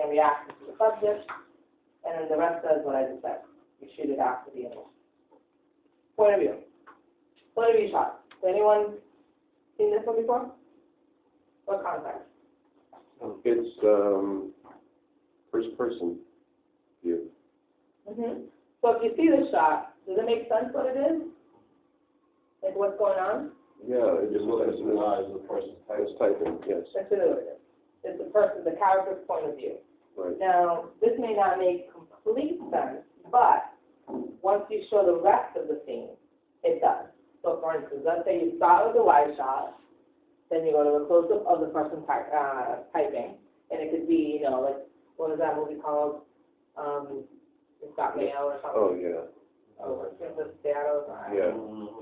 in reaction to the subject, and then the rest says what I just said. You shoot it after the image. Point of view. Point of view shot. Has anyone seen this one before? What context? It's first person view. So if you see the shot, does it make sense what it is? Like what's going on? Yeah, it just looks Looking at the eyes of the person typing, yes. That's what it is. It's the person, the character's point of view. Right. Now, this may not make complete sense, but once you show the rest of the scene, it does. So for instance, let's say you start with a wide shot, then you go to a close-up of the person typing, and it could be, you know, like, what is that movie called? It's Got Mail or something. Oh, yeah. Oh, Princess Seattle. Yeah.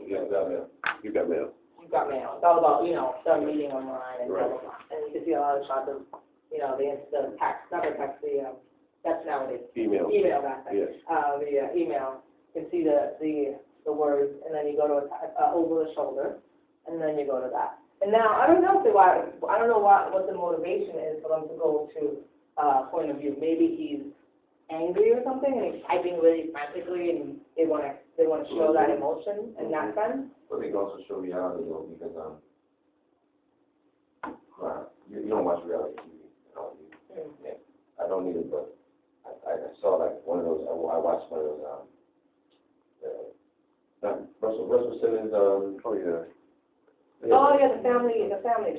You got mail. You got mail. You've got mail. It's all about, you know, them meeting online and blah, blah, blah. And you can see a lot of shots of, you know, the text, not the text, that's nowadays. Email. Email, that's it. Yes. The email. You can see the words, and then you go to over the shoulder, and then you go to that. And now, I don't know what the motivation is for them to go to point of view. Maybe he's angry or something, and he's typing really frantically, and they want to show that emotion in that sense. But they can also show reality, though, because you don't watch reality TV. You know, I don't need it, but I saw like one of those. I watched one of those. Russell Simmons. Oh, yeah. Oh, yeah, the family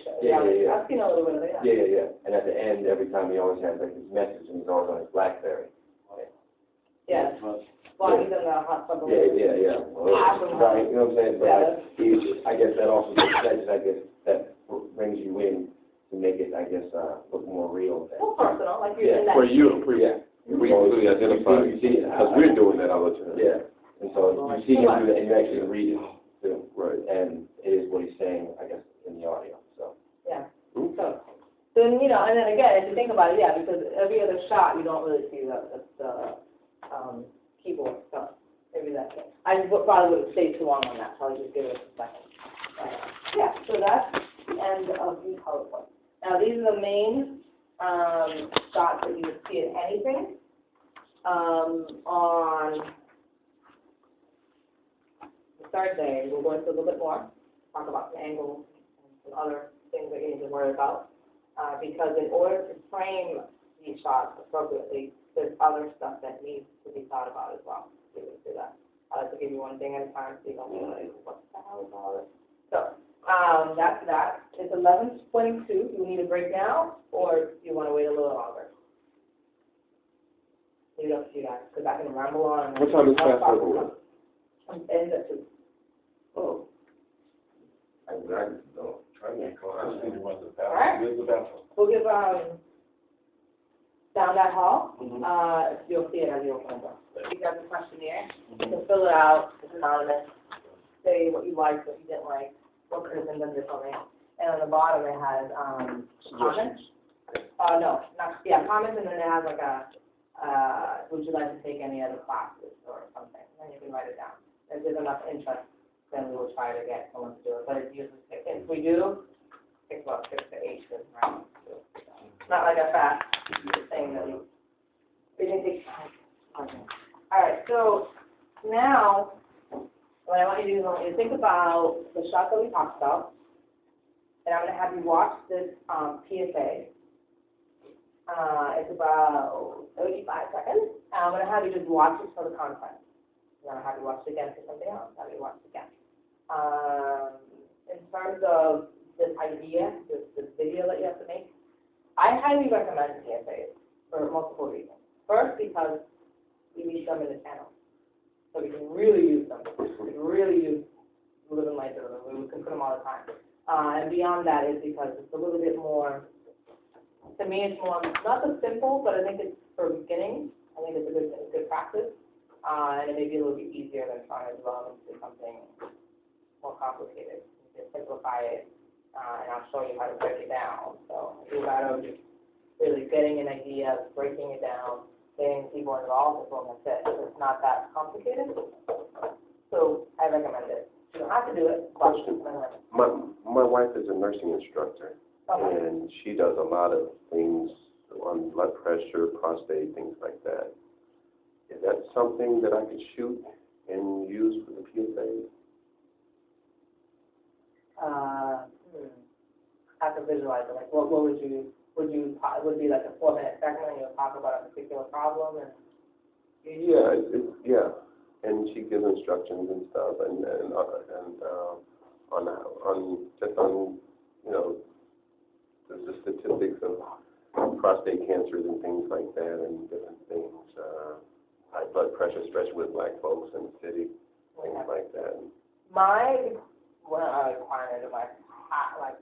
show. Yeah. I've seen a little bit of it, Yeah. And at the end, every time he always has like his message, and he's always on his BlackBerry. Yeah. Well, he's in the hot tub. Yeah. Right, you know what I'm saying? But Yeah. I guess that also that brings you in to make it, I guess, look more real. More personal, like you're in that. For you, Yeah. we clearly identify, You see it. because we're doing that all the time. Yeah. And so you see him do that, and you actually read it too. Right. And it is what he's saying, I guess, in the audio. So. Yeah. So then, you know, and then again, if you think about it, yeah, because every other shot, you don't really see the keyboard stuff. Maybe that's it. I probably wouldn't stay too long on that, so I'll just give it a second. Yeah, so that's the end of the PowerPoint. Now, these are the main shots that you would see in anything. On the third day, we'll go into a little bit more, talk about the angles and some other things that you need to worry about. Because in order to frame these shots appropriately, there's other stuff that needs to be thought about as well. We will do that. I like to give you one thing at a time so you don't be like, what the hell is all this? So, that's that. It's 11:22. Do you need a break now, or do you want to wait a little longer? You don't see that, because I can ramble on. What time is class over? Ends at 2. Oh. I don't try to call. I just need to run to the bathroom. All right. Where's the bathroom? We'll give, down that hall, you'll see it as you open the door. You got the questionnaire, you can fill it out, it's anonymous, say what you liked, what you didn't like, what could have been done differently. And on the bottom it has, comments. Comments, and then it has like would you like to take any other classes or something, and then you can write it down. If there's enough interest, then we will try to get someone to do it, but if we do, it takes about 6 to 8 to round. Not like a fast thing that we didn't take time. Okay. All right, so now what I want you to do is I want you to think about the shot that we talked about, and I'm going to have you watch this PSA. It's about 35 seconds. I'm going to have you just watch it for the content. I'm going to have you watch it again for something else. Have you watch it again. In terms of this idea, this video that you have to make, I highly recommend PSAs for multiple reasons. First, because we need them in the channel. So we can really use them. We can really use living life in them. We can put them all the time. And beyond that is because it's a little bit more, to me it's more, not so simple, but I think it's for beginning. I think it's a good practice. And it may be a little bit easier than trying to develop into something more complicated. You can simplify it. And I'll show you how to break it down. So it's a matter of just really getting an idea, breaking it down, getting people involved, and that's it. It's not that complicated. So I recommend it. You don't have to do it. Question. My wife is a nursing instructor, and she does a lot of things on blood pressure, prostate, things like that. Is that something that I could shoot and use for the PSA? Have to visualize it, like, what would be like a 4-minute segment, and you'll talk about a particular problem, and? Yeah, and she gives instructions and stuff, and on you know, the statistics of prostate cancers and things like that, and different things, high blood pressure, especially with black folks in the city, things like that. One requirement of my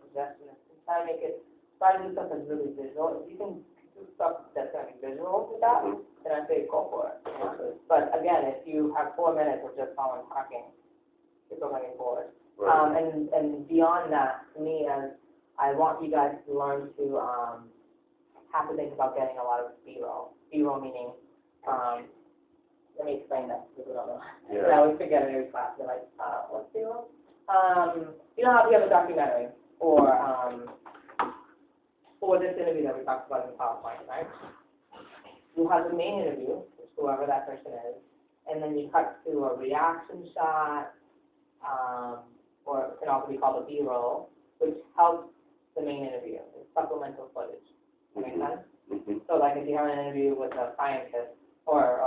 suggestion is to try to make it, try to do stuff that's really visual. If you can do stuff that's going to be visual with that, then I say go for it. You know? Okay. But again, if you have 4 minutes of just someone talking, people are going to be bored. Right. And beyond that, to me, as I want you guys to learn to have to think about getting a lot of B-roll. B-roll meaning, let me explain that because we don't know. Yeah. I always forget in every class. They're like, what's B-roll? You know how we have a documentary or this interview that we talked about in the PowerPoint, right? You have the main interview, which whoever that person is, and then you cut to a reaction shot, or it can also be called a B-roll, which helps the main interview. It's supplemental footage. That make sense? Mm-hmm. So like if you have an interview with a scientist or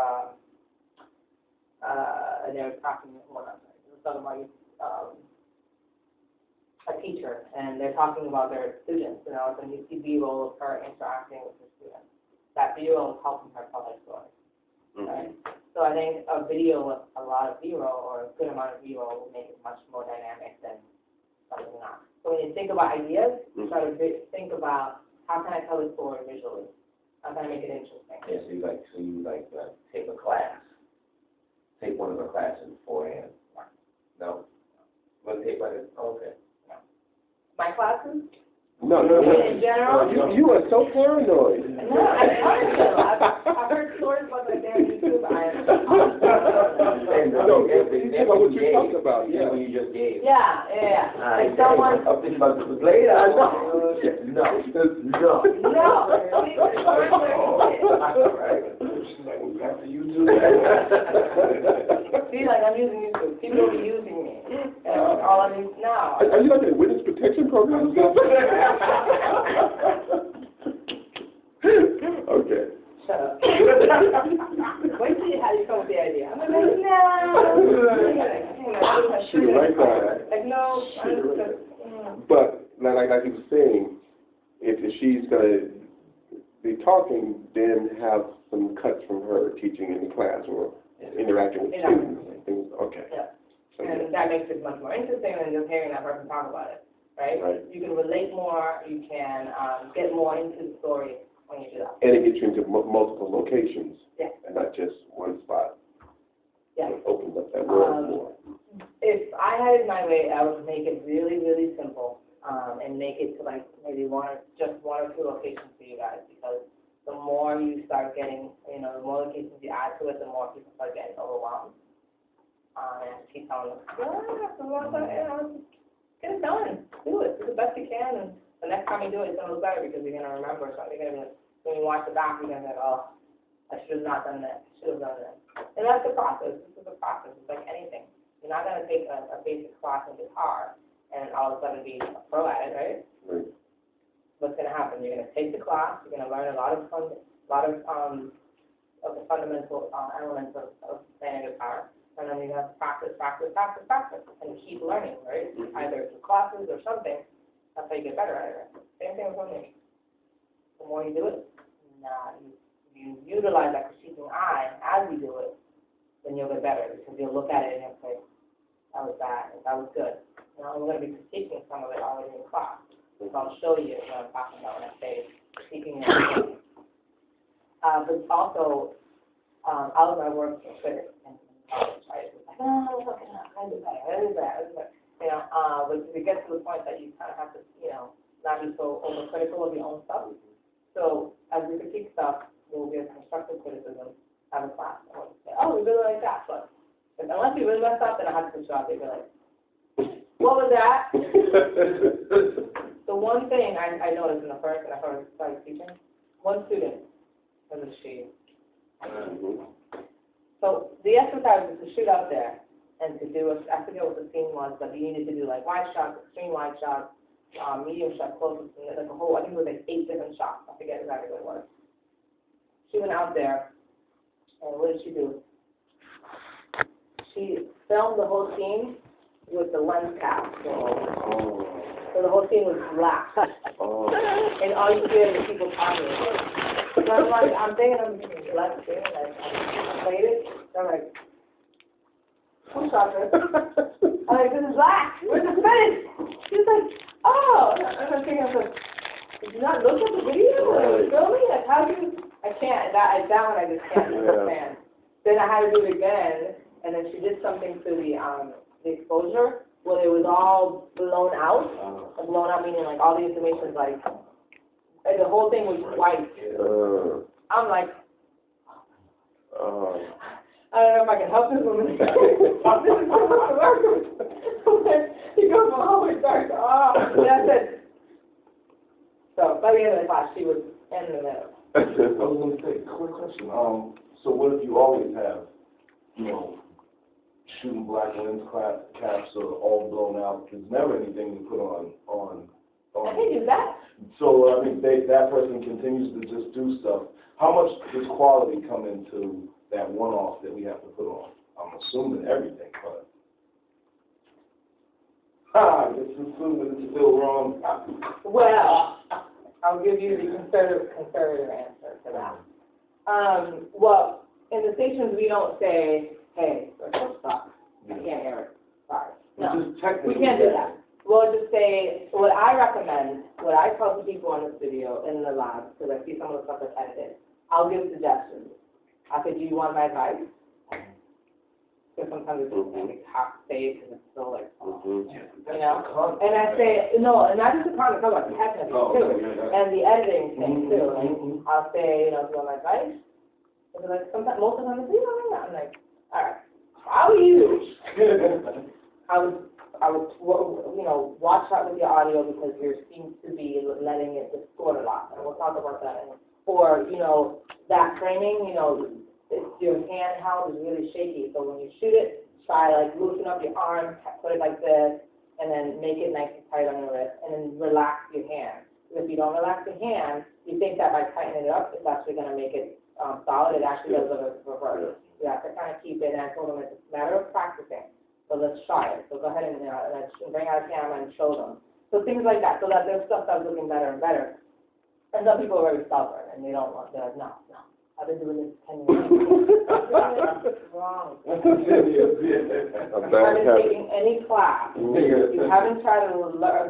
and they're talking about a teacher, and they're talking about their students, and you see B-roll of her interacting with her students. That B-roll is helping her tell her story, right? So I think a video with a lot of B-roll or a good amount of B-roll will make it much more dynamic than something not. So when you think about ideas, try to think about how can I tell a story visually? How can I make it interesting? Yeah, so you take a class, take one of the classes beforehand. No? You want to take like this? Oh, okay. My classes? No. In general? You are so paranoid. No, I promise you. I've heard stories about my damn YouTube. No, you know what you're talking about, yeah. What you just gave. Yeah. Like someone. I'm thinking about this later. I know. No. After you do that. See, like I'm using YouTube. People will be using me. And all of these now. Are you like a witness protection program? Okay. Shut up. Wait till you come with the idea. I'm like, no. Shoot it right back. Like, no. But like he was saying, if she's gonna be talking, then have some cuts from her teaching in the class or interacting with students and things. Okay. Yeah. So, And that makes it much more interesting than just hearing that person talk about it, right? Right. You can relate more. You can get more into the story when you do that. And it gets you into multiple locations. Yeah. And not just one spot. Yeah. It opens up that world more. If I had it my way, I would make it really, really simple, and make it to like maybe one or two locations for you guys, because the more you start getting, the more locations you add to it, the more people start getting overwhelmed. And I just keep telling them, get it done, do it the best you can, and the next time you do it, it's gonna look better because you're gonna remember something. You're gonna be, when you watch it back, you're gonna be like, oh, I should have not done that. I should have done that. And that's the process. This is the process. It's like anything. You're not going to take a basic class in guitar and all of a sudden be a pro at it, right? Right. What's going to happen? You're going to take the class. You're going to learn a lot of the fundamental elements of playing guitar, and then you're going to practice, and keep learning, right? Either through classes or something. That's how you get better at it. Same thing with swimming. The more you do it, you utilize that critiquing eye as you do it, then you'll get better, because you'll look at it and you'll say, that was bad, that was good. I'm going to be critiquing some of it already in class. So I'll show you what I'm talking about when I say critiquing it. But also, all of my work is critics in college, right? It's like, no, look at that, I did that. But it gets to the point that you kind of have to, not be so overcritical of your own stuff. So as we critique stuff, we'll give constructive criticism, have a class, and we'll say, oh, we really like that, but unless we really messed up, then I have to push off. They'd be like, what was that? The one thing I noticed when I first started teaching one student was a she. Mhm. So the exercise was to shoot out there and to do, I forget what the scene was, but you needed to do like wide shots, extreme wide shots, medium shots, close, like a whole, I think it was like 8 different shots. I forget exactly what it was. She went out there, and what did she do? She filmed the whole scene with the lens cap. So the whole scene was black. And all you hear is people talking. So I'm like, I'm thinking black screen, like, I played it. So I'm like, who shot this? I'm like, this is black. Where's the finish? She's like, oh. And I'm thinking, did you not look at the video? Like, filming? Like, how do you? I can't. That one I just can't understand. Then I had to do it again, and then she did something to the exposure where it was all blown out. Blown out meaning like all the information, like the whole thing was white. I'm like, I don't know if I can help this woman. This is so much work. You go from all the way dark to that's it. So by the end of the class, she was in the middle. I was going to say, quick question. So what if you always have, you know, shooting black lens caps are all blown out? There's never anything to put on. I can do that. So I mean, that person continues to just do stuff. How much does quality come into that one-off that we have to put on? I'm assuming everything, but it's assuming it's still wrong. Well, I'll give you the conservative answer to that. Well, in the stations, we don't say, hey, let's stop. I can't hear it. Sorry. No, we can't do that. We'll just say, what I recommend, what I tell the people on the studio, in the lab, because I see some of the stuff that's edited, I'll give suggestions. I say, do you want my advice? Because sometimes it's like half say because it's still like, you know? And I say, no, and not just the content, I'm talking about technical too, and the editing thing too. Like, I'll say, you know, do you want my advice? Because like sometimes, most of the time, I'm like, all right, how are you? I would, you know, watch out with your audio because there seems to be letting it distort a lot, and we'll talk about that. Or, you know, that framing, you know, your handheld is really shaky, so when you shoot it, try like loosen up your arm, put it like this, and then make it nice and tight on your wrist, and then relax your hand. Because if you don't relax your hand, you think that by tightening it up, it's actually going to make it solid. It actually does the reverse. You have to kind of keep it, and I told them it's a matter of practicing. So let's try it. So go ahead and bring out a camera and show them. So things like that, so that their stuff starts looking better and better. And some people are very stubborn, and they don't want, they're like, no, I've been doing this 10 years. What's wrong? I've been taking any class. You haven't tried to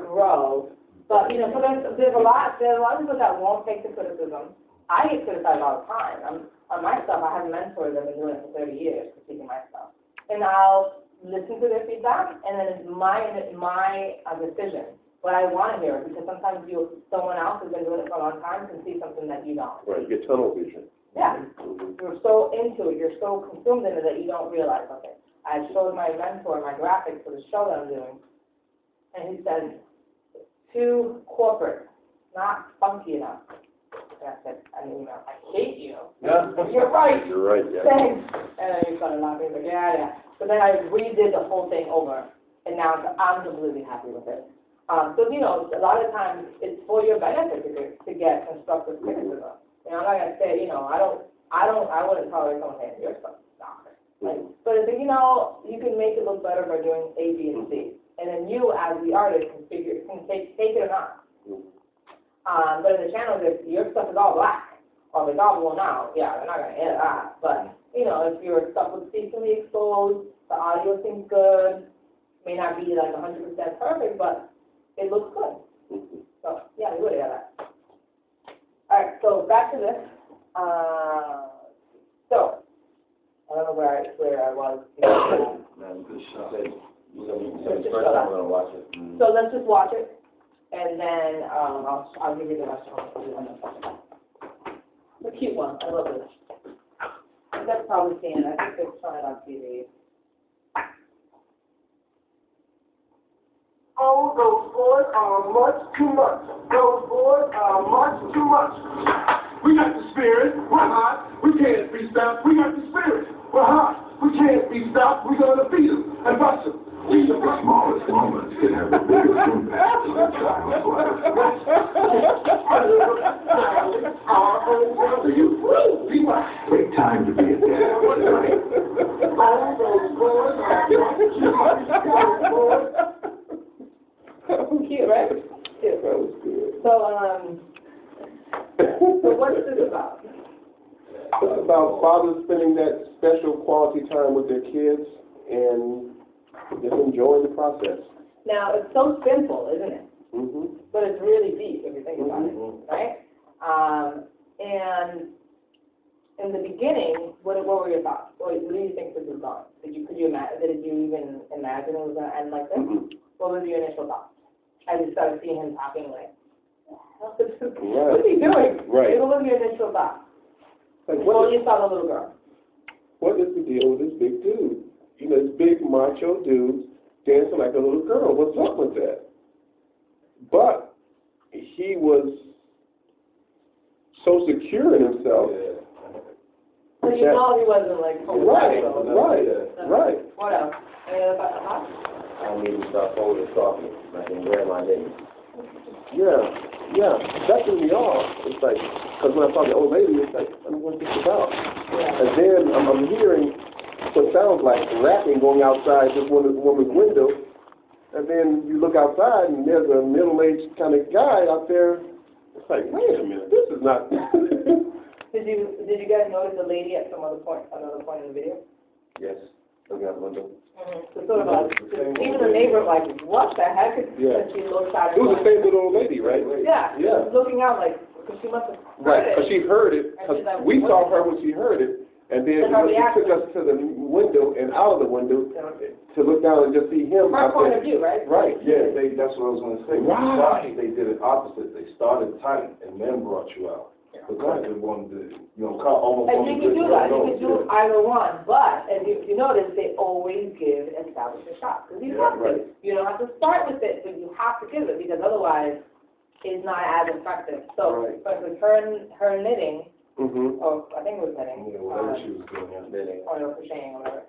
grow. But, you know, so there's a lot of people that won't take the criticism. I get criticized all the time. On my stuff, I have mentors that have been doing it for 30 years, critiquing my stuff. And I'll listen to their feedback, and then it's my decision. What I want to hear, because sometimes someone else has been doing it for a long time can see something that you don't. Right, you get tunnel vision. Yeah. You're so into it, you're so consumed in it that you don't realize, okay. I showed my mentor my graphics for the show that I'm doing, and he said, too corporate, not funky enough. And I said, I hate you. Yeah. You're right. You're right, yeah. Thanks. And then he started laughing, like, yeah. But then I redid the whole thing over, and now I'm completely happy with it. So, you know, a lot of times it's for your benefit to get constructive criticism. You know, I'm not going to say, you know, I wouldn't tolerate someone saying, your stuff sucks. Like, but I think, you know, you can make it look better by doing A, B, and C. And then you, as the artist, can take it or not. But in the channels, if your stuff is all black, or it's all blown out, yeah, they're not going to edit that. But, you know, if your stuff was decently exposed, the audio seems good, may not be like 100% perfect, but it looks good. So, yeah, you would have that. All right, so back to this. So, I don't know where I was. Good shot. So let's just watch it, and then I'll give you the rest of it. The cute one, I love this. You guys probably seen it. I think they're showing it on TV. Oh, those boys are much too much. Those boys are much too much. We got the spirit. We're hot. We can't be stopped. We got the spirit. We're hot. We can't be stopped. We're going to beat them and bust them. The smallest moments can have the biggest impact on a child's life. Take time to be a dad. Cute, right? Cute. That was good. So what's this about? It's about fathers spending that special quality time with their kids and just enjoying the process. Now, it's so simple, isn't it? Mm-hmm. But it's really deep if you think about it, right? And in the beginning, what were your thoughts? What do you think this was going? Did you even imagine it was going to end like this? Mm-hmm. What was your initial thoughts? As you started seeing him talking, like, what is he doing? Right. What was your initial thought? Like, Before you saw the little girl. what is the deal with this big dude? You know, this big macho dude dancing like a little girl. What's up with that? But he was so secure in himself. So you know he wasn't like, Right. What else? Any other thoughts? I don't need to start holding talking. I can wear my name. Yeah, that threw me off. It's like, because when I saw the old lady, it's like, I don't know what this is about. Yeah. And then I'm hearing what sounds like rapping going outside this woman's window. And then you look outside and there's a middle-aged kind of guy out there. It's like, wait a minute, this is not. Did you guys notice the lady at another point in the video? Yes. Looking out the window. So sort of even the neighbor like, what the heck? Yeah. And she looks out It and was the same little old lady, right? Yeah. Yeah. She was looking out like, because she must have Right, heard because it. she heard it, And because she's like, we what saw is her that? when she heard it, and then And her she took reaction. us to the window and out of the window to look down and just see him Her out point there. of view, right? Right, Yeah, that's what I was going to say. Right. They did it opposite. They started tight and then brought you out. Because they wanted to, almost. And you can do that. You can do either one. But as you notice, they always give established a shot. Because you have to. You don't have to start with it, but you have to give it because otherwise it's not as effective. So, for instance, her knitting, Mm-hmm. or I think it was knitting, Yeah, whatever she was doing, or crocheting or whatever.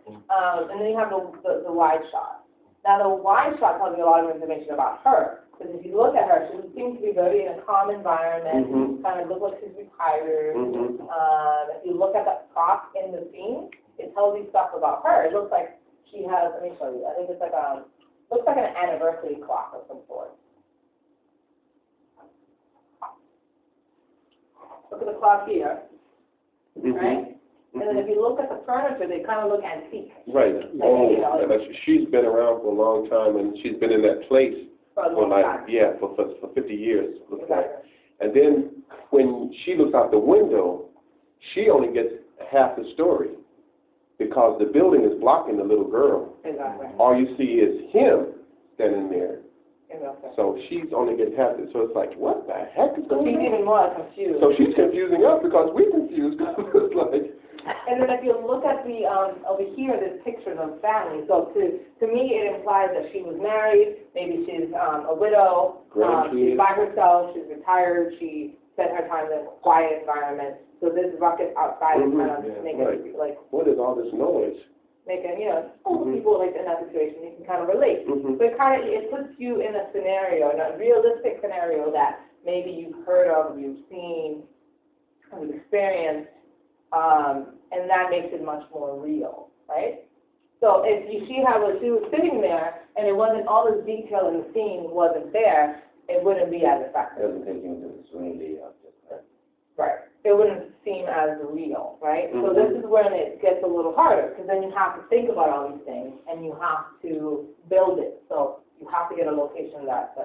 And then you have the wide shot. Now the wide shot tells you a lot of information about her. Because if you look at her, she seems to be very in a calm environment, kind of look like she's retired. If you look at the prop in the scene, it tells you stuff about her. It looks like she has, let me show you, I think it's like looks like an anniversary clock of some sort. Look at the clock here, right? And then if you look at the furniture, they kind of look antique. Right. Like, Like she's been around for a long time, and she's been in that place for a long time. for 50 years. Looks like. Exactly. And then when she looks out the window, she only gets half the story because the building is blocking the little girl. Exactly. All you see is him standing there. Exactly. So she's only getting half it. So it's like, what the heck is So going she's on? even more confused. So she's confusing us because we're confused. It's like. And then if you look at the, over here, there's pictures of family. So to me, it implies that she was married, maybe she's a widow, she's by herself, she's retired, she spent her time in a quiet environment. So this ruckus outside is kind of making, like, what is all this noise? making, people like in that situation, you can kind of relate. So it puts you in a scenario, in a realistic scenario that maybe you've heard of, you've seen, you've experienced, and that makes it much more real, right? So if she was sitting there and it wasn't all this detail in the scene wasn't there, it wouldn't be as It effective. doesn't take you into the serenity of just that. Right. It wouldn't seem as real, right? So this is when it gets a little harder because then you have to think about all these things and you have to build it. So you have to get a location that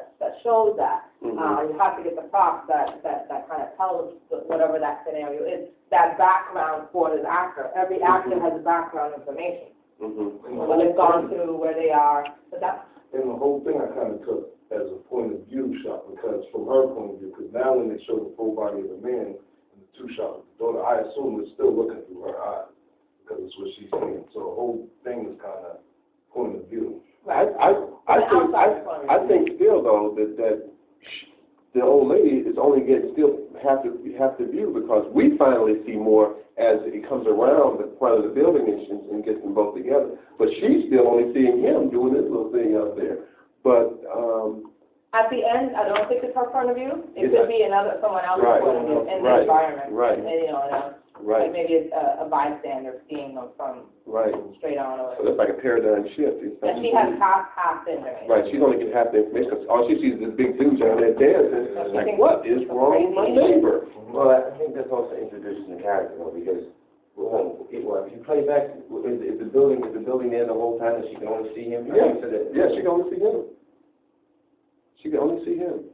shows that. You have to get the props that kind of tells whatever that scenario is, that background for the actor. Every actor has a background information. What they've gone through, where they are. And the whole thing I kind of took as a point of view shot because from her point of view, because now when they show the full body of the man in the two shot with the daughter, I assume it's still looking through her eyes because it's what she's seeing. So the whole thing is kind of point of view. I think still though that the old lady is only getting still half the view, because we finally see more as it comes around the front of the building and gets them both together. But she's still only seeing him doing this little thing up there. But at the end, I don't think it's her point of view. It could be someone else's point of view in the environment. Right. And, you know, like maybe it's a bystander seeing them from straight on or so that's like a paradigm shift. and she has half the information. Right, she's only getting half the information, because all she sees is this big dude down there dancing. Like, what is wrong with my neighbor? Well, I think that's also introducing the character, though, because, well, if you play back, is the building there the whole time, and she can only see him? Yeah, she can only see him. She can only see him.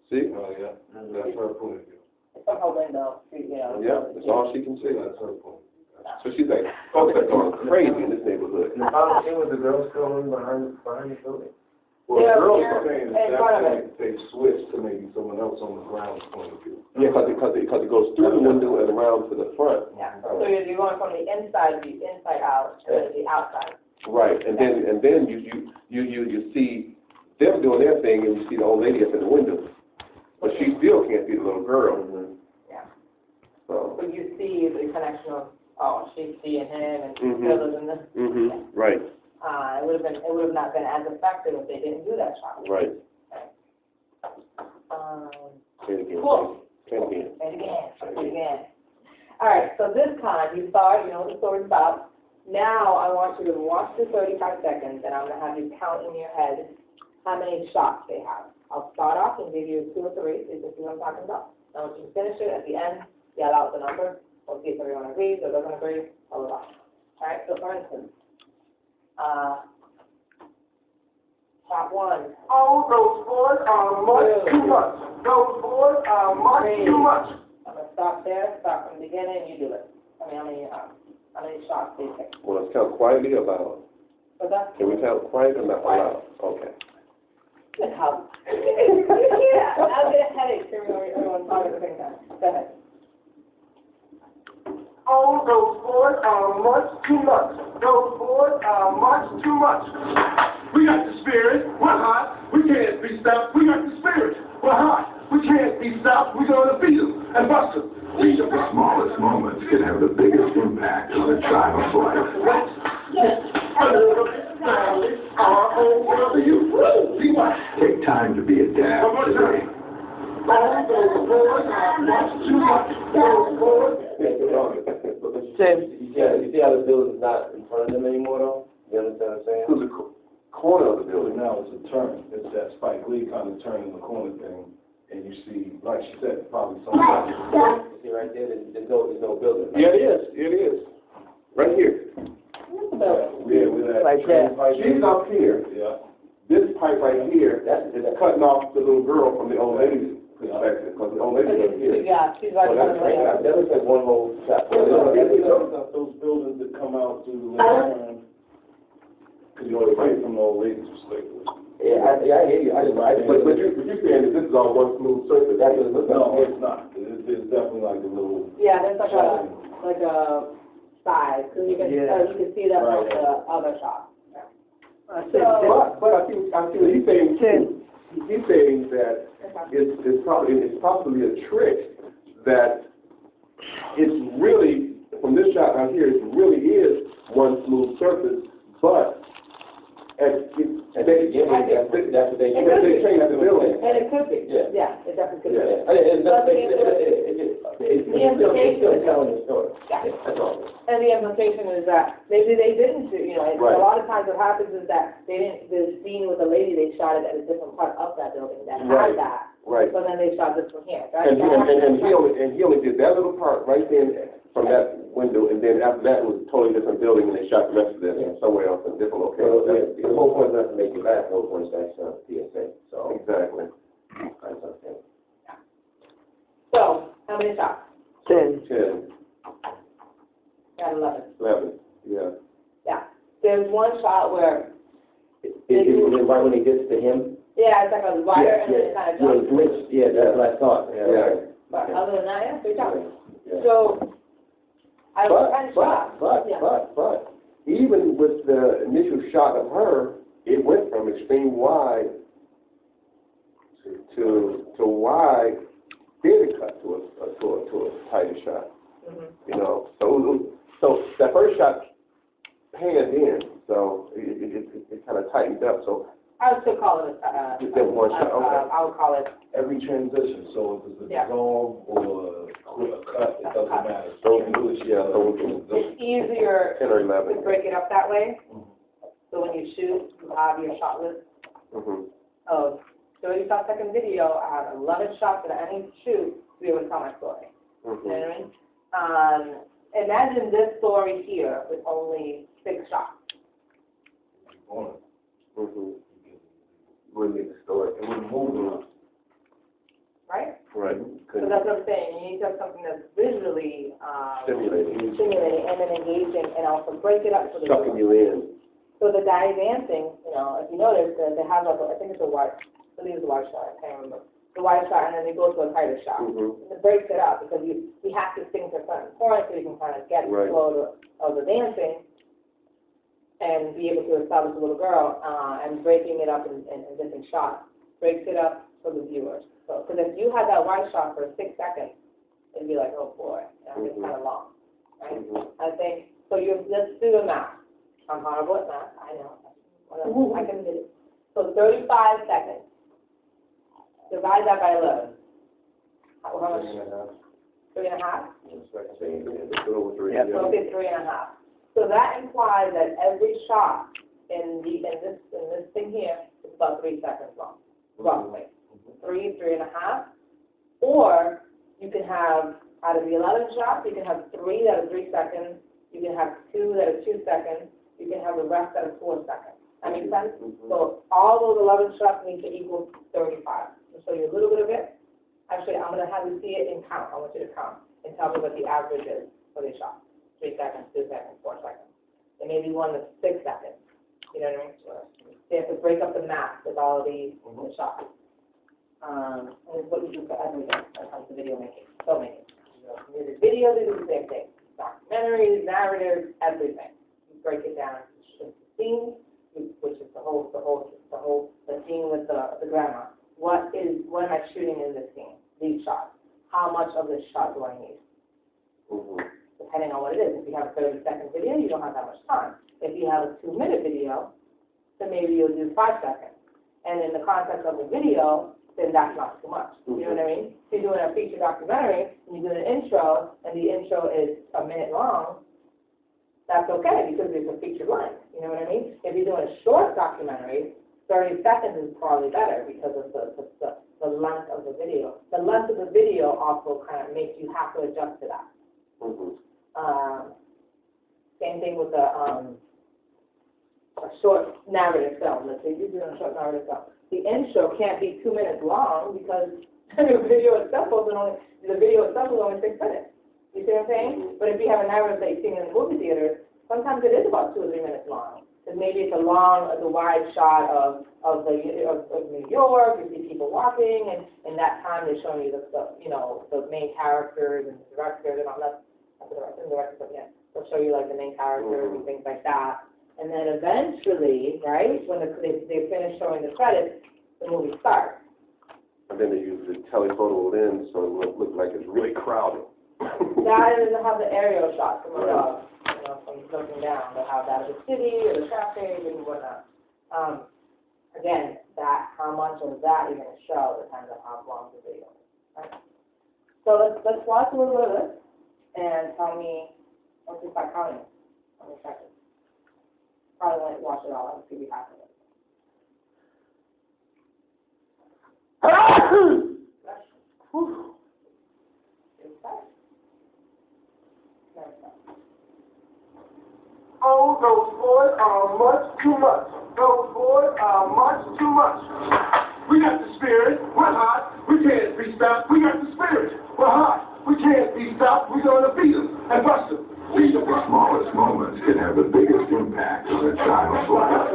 See? Oh, yeah, that's her point of view. From her window, you know. Yeah, that's all she can see. That's her point. So she's like, folks are going crazy in this neighborhood. And the final scene was the girls going behind the building. Well, Yeah, the girls yeah, are saying in at front of that point, they switch to maybe someone else on the ground's point of view. Yeah, because it goes through the window and around to the front. Yeah, so you're going from the inside out to the outside. Right, and then you see them doing their thing, and you see the old lady up in the window, but she still can't see the little girl. Yeah. So. But you see the connection of, she's seeing him and she's still in this. Right. It would have not been as effective if they didn't do that shot. Right. Say it again. Cool. Say it again. Say it again. All right, so this time, you saw it, you know what the story's about. Now, I want you to watch the 35 seconds, and I'm going to have you count in your head how many shots they have. I'll start off and give you 2 or 3, so you can see what I'm talking about. Now, once you finish it, at the end, yell out the number. We'll see if everyone agrees or doesn't agree, blah, blah, blah. All right, so for instance, shot 1. Oh, those boys are much too much. Those boys are much too much. I'm going to stop there, start from the beginning, you do it. How many shots do you take? Well, let's count quietly or loud. What's that? Can we count quiet or not loud? Okay. How? Yeah, I'll get a headache hearing everyone talking at the same time. Go ahead. Oh, those boys are much too much. Those boys are much too much. We got the spirit. We're hot. We can't be stopped. We got the spirit. We're hot. We can't be stopped. We're going to beat them and bust them. The smallest moments can have the biggest impact on a child's life. Take time to be a dad today. You see how the building's not in front of them anymore, though? You understand what I'm saying? To the corner of the building. Now it's a turn. It's that Spike Lee kind of turn in the corner thing, and you see, like she said, probably somebody. See right there, there's no building. Right? Yeah, it is. Right here. Yeah, with that. Right there. She's up here. Yeah. This pipe right here is cutting off the little girl from the old lady's perspective, because the old lady's up here. Yeah, she's right in front of me. That looks like one whole shot. Those buildings that come out through the turn, because you know, they fight from the old lady's perspective. Yeah, I hear you. But you're saying that this is all one smooth surface. That's what it looks No, like. it's not. It's definitely like a little. Yeah, there's like a side, because you can see that from the other shot. But I think he's saying too. He's saying that it's possibly a trick that it's really, from this shot right here, it really is one smooth surface, but that's what they changed the building. And it could be. Yeah. It definitely could be. It's still telling the story. That's all. And the implication is that maybe they didn't do, you know, a lot of times what happens is that they didn't, the scene with the lady, they shot it at a different part of that building that had that. Right. So then they shot this one here, right? And he only did that little part right then from that window, and then after that it was a totally different building, and they shot the rest of it somewhere else in a different location. The whole point is not to make you laugh, the whole point is to actually on PSA, so. Exactly. That's okay. So, how many shots? 10. Got 11. 11, yeah. Yeah. There's one shot where, Is it right when he gets to him? yeah, it's like a wire and then it kind of jumps. Glitch, yeah, that's what I thought. Yeah. But other than that, yeah, 3 shots. Yeah. So, I was kind of shocked. But, even with the initial shot of her, it went from extreme wide to wide, then it cut to a tighter shot. You know, so that first shot panned in, so it kind of tightened up. So I would still call it a one shot. Okay. I would call it. Every transition, so if it's a Yeah. dissolve or a cut, it doesn't matter. So, It's easier 10 or to 11. break it up that way. So when you shoot, you have your shot list of 35-second video. I have 11 shots that I need to shoot to be able to tell my story. You know what I mean? Imagine this story here with only 6 shots. Wouldn't be the story. It would move. Right? Right. So that's what I'm saying. You need to have something that's visually Stimulating. and then engaging, and also break it up for the Sucking you in. So the guy dancing, you know, if you notice, they have like I think it's a wide, I believe it's a wide shot. I can't remember. The wide shot, and then they go to a tighter shot. It breaks it up because you have to sing to a certain point so you can kind of get the flow of the dancing and be able to establish a little girl, and breaking it up in different shots breaks it up for the viewers. So, because if you had that wide shot for 6 seconds, it'd be like, oh boy, it's kind of long, right? I think, so let's do the math. I'm horrible at math, I know. Whatever. I can do it. So 35 seconds. Divide that by 11. How much? 3.5? Yeah. So okay, 3.5. So that implies that every shot in this thing here is about 3 seconds long, roughly. 3.5. Or you can have, out of the 11 shots, you can have 3 that are 3 seconds, you can have 2 that are 2 seconds, you can have the rest that are 4 seconds. That makes sense? So all those 11 shots need to equal 35. I'll show you a little bit of it. Actually, I'm going to have you see it in count. I want you to count and tell me what the average is for these shots. 3 seconds, 2 seconds, 4 seconds. There may be one that's 6 seconds. You know what I mean? So they have to break up the math with all of the shots. And it's what you do for everything when it comes to video making, filmmaking. Music videos, they do the same thing. Documentaries, narratives, everything. You break it down into scenes, which is the scene with the grandma. What am I shooting in this scene? These shots. How much of this shot do I need? Depending on what it is. If you have a 30-second video, you don't have that much time. If you have a 2-minute video, then maybe you'll do 5 seconds. And in the context of the video, then that's not too much. You know what I mean? If you're doing a feature documentary, and you're doing an intro, and the intro is a minute long, that's okay, because it's a feature length. You know what I mean? If you're doing a short documentary, 30 seconds is probably better because of the length of the video. The length of the video also kind of makes you have to adjust to that. Same thing with a short narrative film. Let's say you're doing a short narrative film. The intro can't be 2 minutes long because the video itself is only 6 minutes. You see what I'm saying? But if you have a narrative that you're seeing in the movie theater, sometimes it is about 2 or 3 minutes long. Because maybe it's a wide shot of New York. You see people walking, and in that time they're showing you the main characters and the directors and all that. They'll show you like the main characters and things like that. And then eventually, right, when they finish showing the credits, the movie starts. And then they use the telephoto lens so it looks like it's really crowded. That doesn't have the aerial shot from above, from looking down. They'll have that of the city or the traffic and whatnot. Again, how much of that you're going to show depends on how long the video is. Right? So let's watch a little bit of this and tell me, once you start counting, how many seconds. Probably won't watch it all. I'll give you half of it. Oh, those boys are much too much. Those boys are much too much. We got the spirit. We're hot. We can't be stopped. We got the spirit. We're hot. We can't be stopped. We're going to beat them and bust them. The smallest moments can have the biggest impact on a child's life.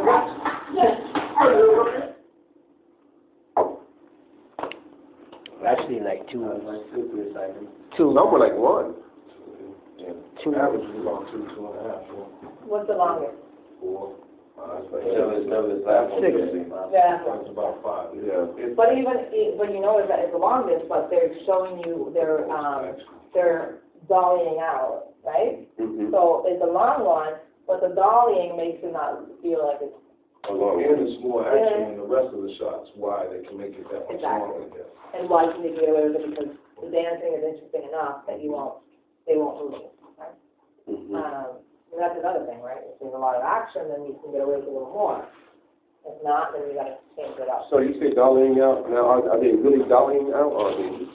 Actually, like two. Some were like 1. Average is about 2.5. What's the longest? 4. That was last one. 6. Yeah. That's about 5. Yeah. But but you know that it's the longest, but they're showing you they're dollying out, right? Mm-hmm. So it's a long one, but the dollying makes it not feel like it's Along. And it's more action in the rest of the shots, why they can make it that much Exactly. longer. Yeah. and why can you get away with it because the dancing is interesting enough that they won't lose you, right? Mm-hmm. And that's another thing, right? If there's a lot of action, then you can get away with a little more. If not, then you gotta change it up. So you say dollying out, now are they really dollying out, or are they just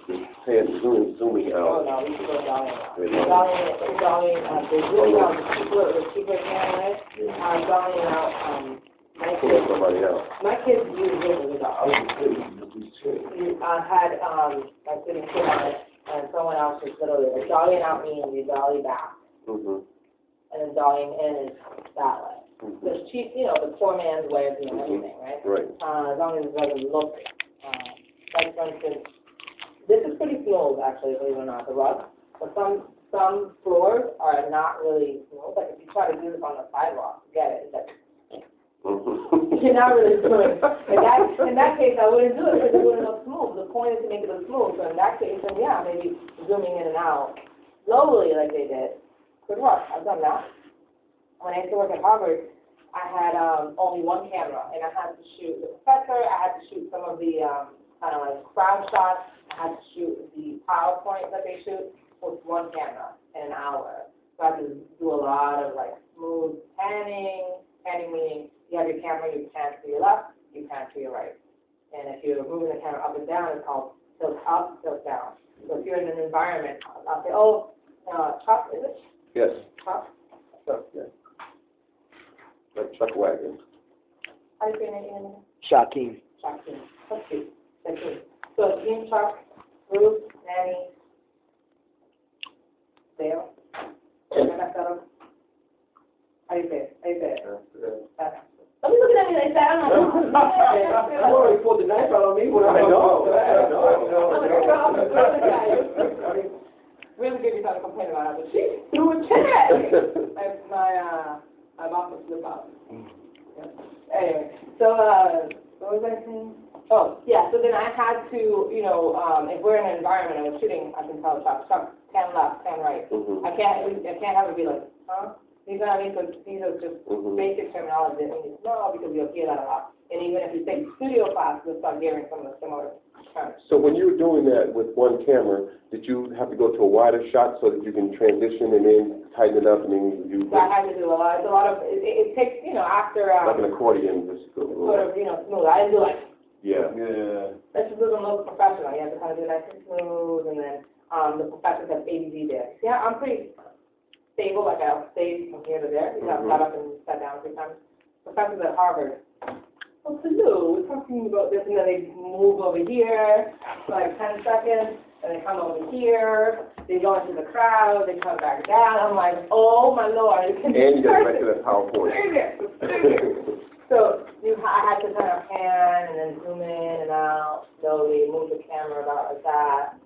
zooming Oh, out? no, you should go dollying out. They're Dollying, they're zooming out, the cheaper camera, dollying out, my Pulling kids, somebody out. use it with a doll. I had, my sitting kid on it, and someone else was literally, like, dollying out means you dolly back, Mm-hmm. and then dollying in is that way. There's cheap, the poor man's way of doing everything, right? Right. As long as it doesn't look, like for instance, this is pretty smooth actually, believe it or not, the rug. But some floors are not really smooth. Like if you try to do this on the sidewalk, get it? It's like, Mm-hmm. you're not really doing it. In that case, I wouldn't do it because it wouldn't look smooth. The point is to make it look smooth. So in that case, then yeah, maybe zooming in and out slowly like they did could work. I've done that. When I used to work at Harvard, I had only one camera, and I had to shoot the professor, I had to shoot some of the kind of like crowd shots, I had to shoot the PowerPoint that they shoot with one camera in an hour. So I had to do a lot of like smooth panning meaning you have your camera, you pan to your left, you pan to your right. And if you're moving the camera up and down, it's called tilt up, tilt down. So if you're in an environment, I'll say, truck, is it? Yes. Truck? Truck, yeah. Like truck wagon. How do you say your name? Shocking. Shocking. That's cute. That's cute. So Team Chuck, Ruth, Nanny, Dale. Did I mess that up? How do you say it? Don't be looking at me like that. I don't know. You already pulled the knife out on me when I Really good you thought to complain about it, but she threw a kid. My mom would flip out. Yeah. Anyway, so what was I saying? Oh, yeah, so then I had to, if we're in an environment and we're shooting, I can tell truck, 10 left, 10 right. Mm-hmm. I can't have it be like, huh? You know what I mean? So these are just basic terminology that means no, because you'll hear that a lot. And even if you take studio class, you'll start hearing some of the similar terms. So when you were doing that with one camera, did you have to go to a wider shot so that you can transition and then tighten it up and then you... So I had to do a lot of, it takes, after... like an accordion, just go... Sort of, smooth. I didn't do like... Yeah. That just doesn't look professional. You have to kind of do it nice and smooth, and then the professors have ADD there. Yeah, I'm pretty stable, like I'll stay from here to there. I've got up and sat down a few times. Professors at Harvard, oh, hello, we're talking about this, and then they move over here for like 10 seconds, and they come over here, they go into the crowd, they come back down. I'm like, oh my Lord. And you got back to that PowerPoint. So I had to kind of pan and then zoom in and out slowly, move the camera about like that.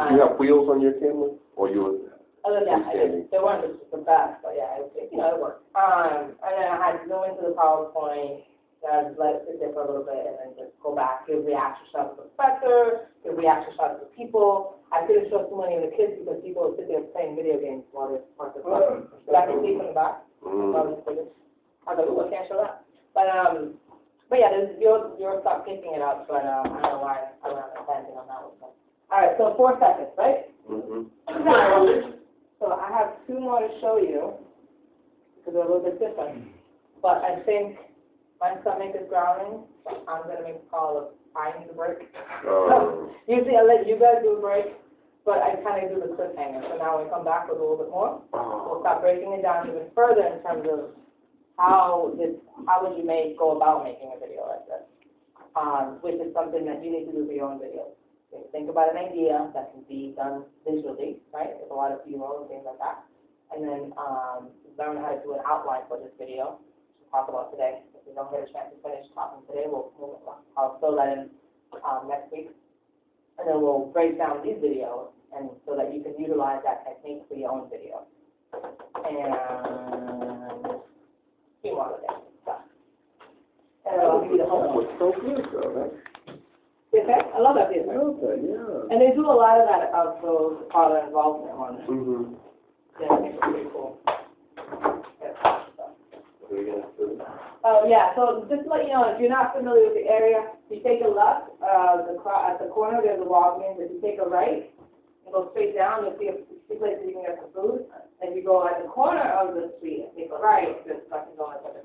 Do you have wheels on your camera, or you were... Other than that, they weren't the best, but yeah, it worked. And then I had to zoom into the PowerPoint, then I just let it sit there for a little bit, and then just go back, give reaction shots to the professor, give reaction shots to the people. I couldn't show too many of the kids because people would sit there playing video games while they're part of the class. So I could see from the back. I was like, ooh, I can't show that. But yeah, you'll start picking it up, but I don't know why I don't have a planting on that one. But. All right, so 4 seconds, right? So I have 2 more to show you, because they're a little bit different. But I think my stomach is growling, so I'm going to make a call of I need a break. Usually I let you guys do a break, but I kind of do the cliffhanger. So now we come back with a little bit more. We'll start breaking it down even further in terms of how would you go about making a video like this, which is something that you need to do for your own videos. Think about an idea that can be done visually, right? There's a lot of B-roll and things like that. And then learn how to do an outline for this video, which we'll talk about today. If we don't get a chance to finish talking today, I'll fill that in next week. And then we'll break down these videos and so that you can utilize that technique for your own video. And a few more other things. your home was so good, though, right? Okay, I love that theater. Okay, yeah. And they do a lot of that, of those father involvement on it. Mm-hmm. Yeah, I think it's pretty cool. Yeah. What are you gonna do? Oh, yeah, so just to let you know, if you're not familiar with the area, you take a left, at the corner, there's a Walgreens. If you take a right, and go straight down, you'll see a few places you can get some food. If you go at the corner of the street and take a right, there's stuff going to the